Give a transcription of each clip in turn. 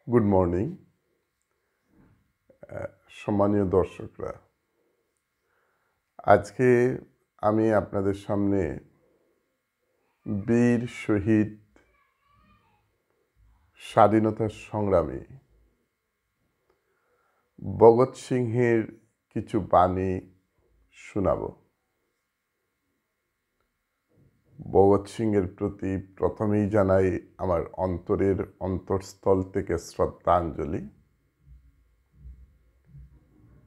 Good morning সম্মানীয় দর্শকরা। আজকে আমি আপনাদের সামনে বীর শহীদ স্বাধীনতা সংগ্রামী ভগৎ সিংহের কিছু বাণী শোনাব। ভগৎ সিংহের প্রতি প্রথমেই জানাই আমার অন্তরের অন্তঃস্থল থেকে শ্রদ্ধাঞ্জলি।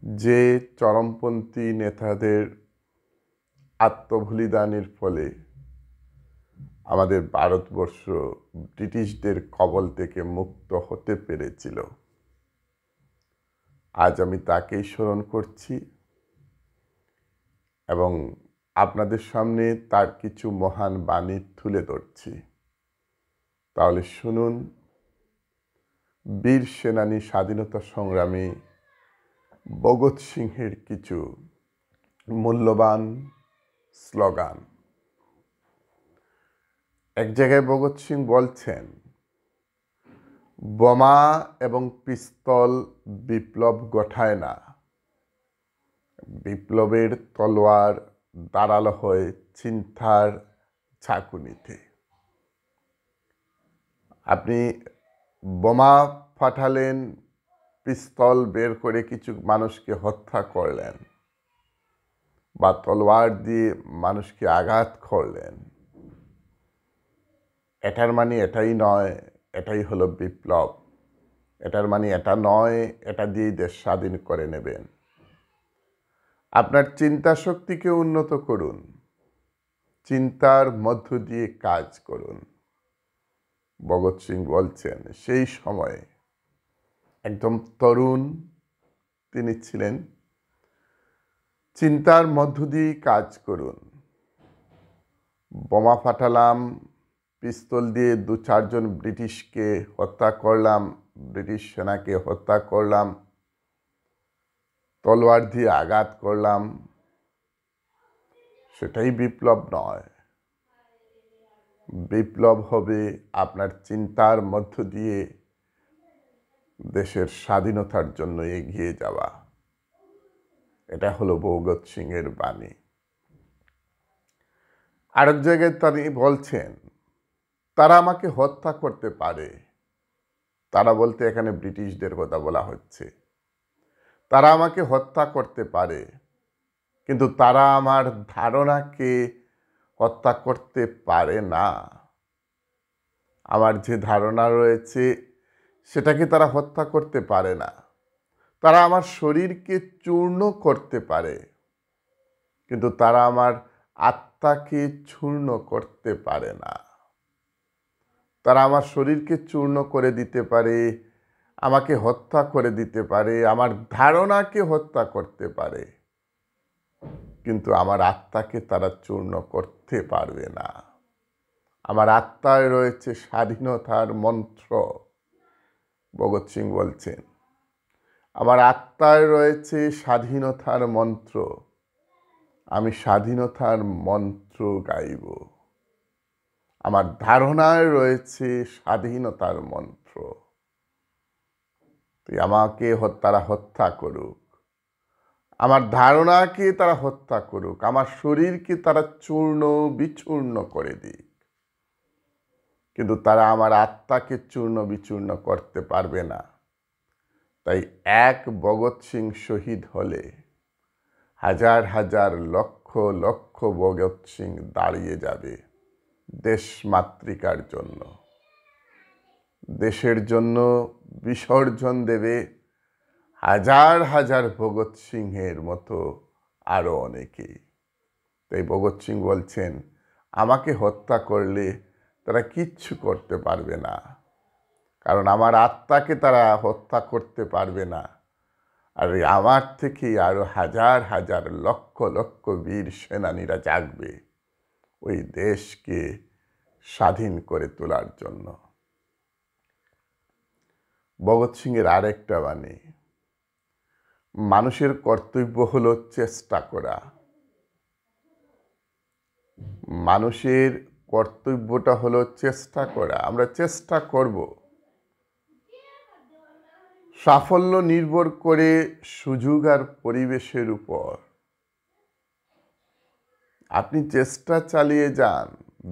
যে চরমপন্থী নেতাদের আত্মবলিদানের ফলে আমাদের ভারতবর্ষ ব্রিটিশদের কবল থেকে মুক্ত হতে পেরেছিল, আজ আমি তাকেই স্মরণ করছি এবং আপনাদের সামনে তার কিছু মহান বাণী তুলে ধরছি। তাহলে শুনুন বীর সেনানী স্বাধীনতা সংগ্রামী ভগৎ সিংহের কিছু মূল্যবান স্লোগান। এক জায়গায় ভগৎ সিং বলছেন, বোমা এবং পিস্তল বিপ্লব ঘটায় না, বিপ্লবের তলোয়ার দাঁড়ালো হয় চিন্তার ঝাঁকুনিতে। আপনি বোমা ফাটালেন, পিস্তল বের করে কিছু মানুষকে হত্যা করলেন বা তলোয়ার দিয়ে মানুষকে আঘাত করলেন, এটার মানে এটাই নয় এটাই হলো বিপ্লব। এটার মানে এটা নয় এটা দিয়ে দেশ স্বাধীন করে নেবেন। আপনার চিন্তা শক্তিকে উন্নত করুন, চিন্তার মধ্য দিয়ে কাজ করুন। ভগৎ সিং বলছেন, সেই সময়ে একদম তরুণ তিনি ছিলেন, চিন্তার মধ্য দিয়ে কাজ করুন। বোমা ফাটালাম, পিস্তল দিয়ে 2-4 জন ব্রিটিশকে হত্যা করলাম, ব্রিটিশ সেনাকে হত্যা করলাম, তলোয়ার দিয়ে আঘাত করলাম, সেটাই বিপ্লব নয়। বিপ্লব হবে আপনার চিন্তার মধ্য দিয়ে দেশের স্বাধীনতার জন্য এগিয়ে যাওয়া। এটা হলো ভগৎ সিংহের বাণী। আরেক জায়গায় তিনি বলছেন, তারা আমাকে হত্যা করতে পারে। তারা বলতে এখানে ব্রিটিশদের কথা বলা হচ্ছে। তারা আমাকে হত্যা করতে পারে, কিন্তু তারা আমার ধারণাকে হত্যা করতে পারে না। আমার যে ধারণা রয়েছে সেটাকে তারা হত্যা করতে পারে না। তারা আমার শরীরকে চূর্ণ করতে পারে, কিন্তু তারা আমার আত্মাকে চূর্ণ করতে পারে না। তারা আমার শরীরকে চূর্ণ করে দিতে পারে, আমাকে হত্যা করে দিতে পারে, আমার ধারণাকে হত্যা করতে পারে, কিন্তু আমার আত্মাকে তারা চূর্ণ করতে পারবে না। আমার আত্মায় রয়েছে স্বাধীনতার মন্ত্র। ভগৎ সিং বলছেন, আমার আত্মায় রয়েছে স্বাধীনতার মন্ত্র, আমি স্বাধীনতার মন্ত্র গাইব। আমার ধারণায় রয়েছে স্বাধীনতার মন্ত্র। তুই আমাকে তারা হত্যা করুক, আমার ধারণাকে তারা হত্যা করুক, আমার শরীরকে তারা চূর্ণ বিচূর্ণ করে দিক, কিন্তু তারা আমার আত্মাকে চূর্ণ বিচূর্ণ করতে পারবে না। তাই এক ভগৎ সিং শহীদ হলে হাজার হাজার লক্ষ লক্ষ ভগৎ সিং দাঁড়িয়ে যাবে দেশ মাতৃকার জন্য, দেশের জন্য বিসর্জন দেবে হাজার হাজার ভগৎ সিংহের মতো আরো অনেকেই। তাই ভগৎ সিং বলছেন, আমাকে হত্যা করলে তারা কিচ্ছু করতে পারবে না, কারণ আমার আত্মাকে তারা হত্যা করতে পারবে না। আর আমার থেকে আরো হাজার হাজার লক্ষ লক্ষ বীর সেনানীরা জাগবে ওই দেশকে স্বাধীন করে তোলার জন্য। ভগৎ সিংয়ের আরেকটা বাণী, মানুষের কর্তব্য হলো চেষ্টা করা। মানুষের কর্তব্যটা হলো চেষ্টা করা। আমরা চেষ্টা করব, সাফল্য নির্ভর করে সুযোগ আর পরিবেশের উপর। আপনি চেষ্টা চালিয়ে যান।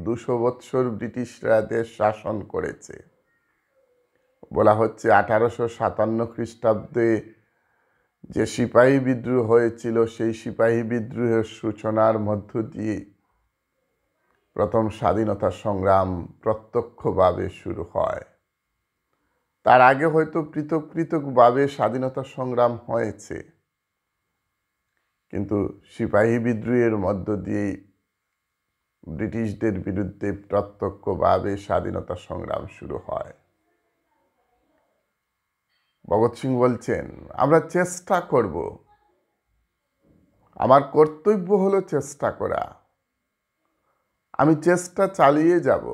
200 বৎসর ব্রিটিশরা দেশ শাসন করেছে। বলা হচ্ছে 1857 খ্রিস্টাব্দে যে সিপাহী বিদ্রোহ হয়েছিল, সেই সিপাহী বিদ্রোহের সূচনার মধ্য দিয়ে প্রথম স্বাধীনতা সংগ্রাম প্রত্যক্ষভাবে শুরু হয়। তার আগে হয়তো পৃথক পৃথকভাবে স্বাধীনতা সংগ্রাম হয়েছে, কিন্তু সিপাহী বিদ্রোহের মধ্য দিয়েই ব্রিটিশদের বিরুদ্ধে প্রত্যক্ষভাবে স্বাধীনতা সংগ্রাম শুরু হয়। ভগৎ সিং বলছেন, আমরা চেষ্টা করব, আমার কর্তব্য হলো চেষ্টা করা, আমি চেষ্টা চালিয়ে যাব।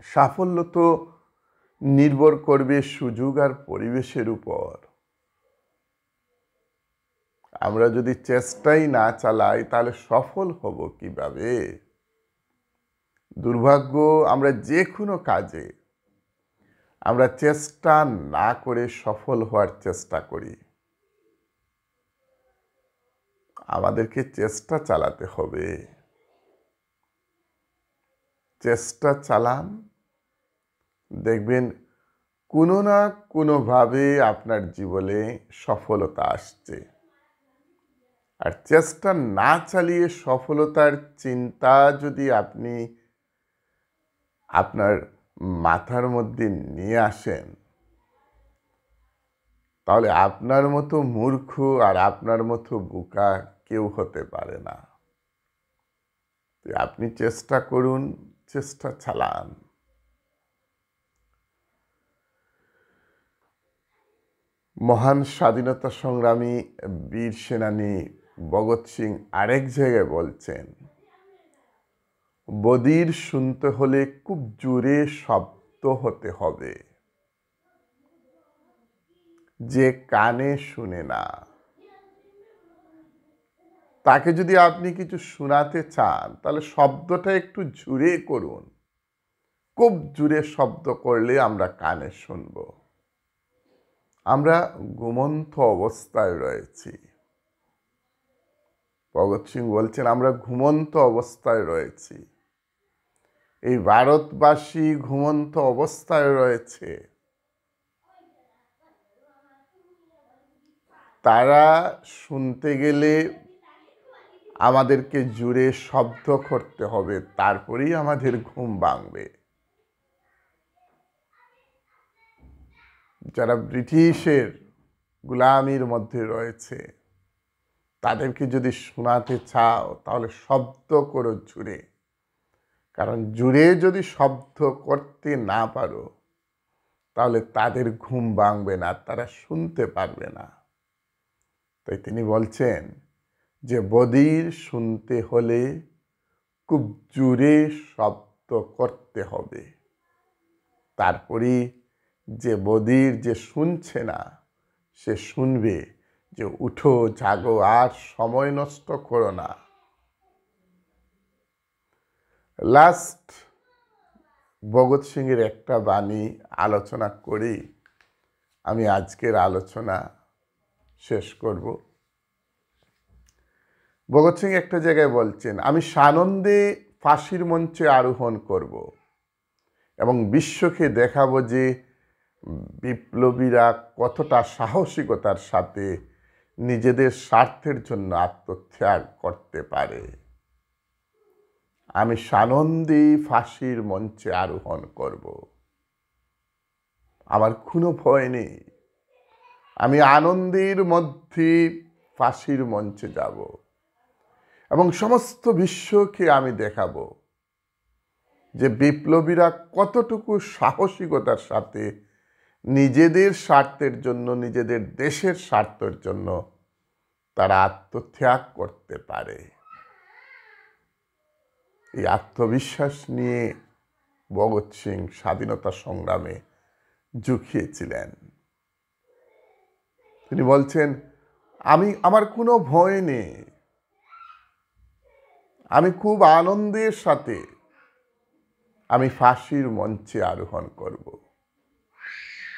সাফল্য তো নির্ভর করবে সুযোগ আর পরিবেশের উপর। আমরা যদি চেষ্টাই না চালাই তাহলে সফল হব কিভাবে? দুর্ভাগ্য, আমরা যে কোনো কাজে আমরা চেষ্টা না করে সফল হওয়ার চেষ্টা করি। আমাদেরকে চেষ্টা চালাতে হবে। চেষ্টা চালান, দেখবেন কোনো না কোনোভাবে আপনার জীবনে সফলতা আসছে। আর চেষ্টা না চালিয়ে সফলতার চিন্তা যদি আপনি আপনার মাথার মধ্যে নিয়ে আসেন, তাহলে আপনার মতো মূর্খ আর আপনার মতো বোকা কেউ হতে পারে না। আপনি চেষ্টা করুন, চেষ্টা চালান। মহান স্বাধীনতা সংগ্রামী বীর সেনানী ভগৎ সিং আরেক জায়গায় বলছেন, বধির শুনতে হলে খুব জোরে শব্দ হতে হবে, যে কানে শুনে না। তাকে যদি আপনি কিছু শোনাতে চান তাহলে শব্দটা একটু জোরে করুন। খুব জোরে শব্দ করলে আমরা কানে শুনব। আমরা ঘুমন্ত অবস্থায় রয়েছি। ভগৎ সিং বলছেন, আমরা ঘুমন্ত অবস্থায় রয়েছি। এই ভারতবাসী ঘুমন্ত অবস্থায় রয়েছে। তারা শুনতে গেলে আমাদেরকে জোরে শব্দ করতে হবে, তারপরেই আমাদের ঘুম ভাঙবে। যারা ব্রিটিশের গোলামির মধ্যে রয়েছে, তাদেরকে যদি শোনাতে চাও তাহলে শব্দ করো জোরে। কারণ জোরে যদি শব্দ করতে না পারো তাহলে তাদের ঘুম ভাঙবে না, তারা শুনতে পারবে না। তাই তিনি বলছেন যে বধির শুনতে হলে খুব জোরে শব্দ করতে হবে। তারপরে যে বধির, যে শুনছে না, সে শুনবে যে উঠো, জাগো, আর সময় নষ্ট করো না। লাস্ট ভগৎ সিংয়ের একটা বাণী আলোচনা করি আমি আজকের আলোচনা শেষ করব। ভগৎ সিং একটা জায়গায় বলছেন, আমি সানন্দে ফাঁসির মঞ্চে আরোহণ করব এবং বিশ্বকে দেখাবো যে বিপ্লবীরা কতটা সাহসিকতার সাথে নিজেদের স্বার্থের জন্য আত্মত্যাগ করতে পারে। আমি সানন্দে ফাঁসির মঞ্চে আরোহণ করব, আমার কোনো ভয় নেই। আমি আনন্দের মধ্যে ফাঁসির মঞ্চে যাব এবং সমস্ত বিশ্বকে আমি দেখাবো যে বিপ্লবীরা কতটুকু সাহসিকতার সাথে নিজেদের স্বার্থের জন্য, নিজেদের দেশের স্বার্থের জন্য তারা আত্মত্যাগ করতে পারে। এই আত্মবিশ্বাস নিয়ে ভগৎ সিং স্বাধীনতা সংগ্রামে ঝুঁকিয়েছিলেন। তিনি বলছেন, আমার কোনো ভয় নেই, আমি খুব আনন্দের সাথে আমি ফাঁসির মঞ্চে আরোহণ করব।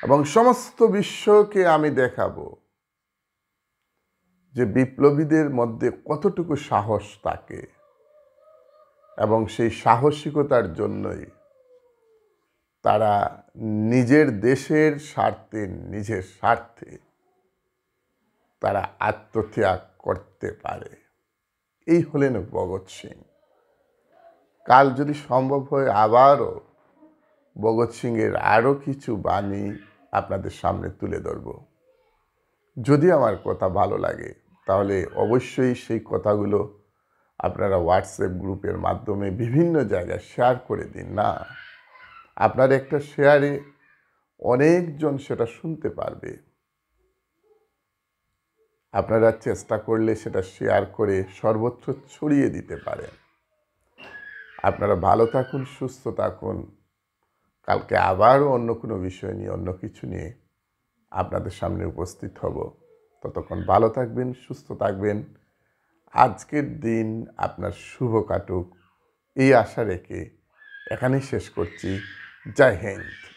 এবং সমস্ত বিশ্বকে আমি দেখাবো যে বিপ্লবীদের মধ্যে কতটুকু সাহস থাকে, এবং সেই সাহসিকতার জন্যই তারা নিজের দেশের স্বার্থে, নিজের স্বার্থে তারা আত্মত্যাগ করতে পারে। এই হলেন ভগৎ সিং। কাল যদি সম্ভব হয় আবারও ভগৎ সিংয়ের আরও কিছু বাণী আপনাদের সামনে তুলে ধরব। যদি আমার কথা ভালো লাগে তাহলে অবশ্যই সেই কথাগুলো আপনারা হোয়াটসঅ্যাপ গ্রুপের মাধ্যমে বিভিন্ন জায়গায় শেয়ার করে দিন না। আপনার একটা শেয়ারে অনেকজন সেটা শুনতে পারবে। আপনারা চেষ্টা করলে সেটা শেয়ার করে সর্বত্র ছড়িয়ে দিতে পারেন। আপনারা ভালো থাকুন, সুস্থ থাকুন। কালকে আবারও অন্য কোনো বিষয় নিয়ে, অন্য কিছু নিয়ে আপনাদের সামনে উপস্থিত হব। ততক্ষণ ভালো থাকবেন, সুস্থ থাকবেন। আজকের দিন আপনার শুভ কাটুক এই আশা রেখে এখানেই শেষ করছি। জয় হিন্দ।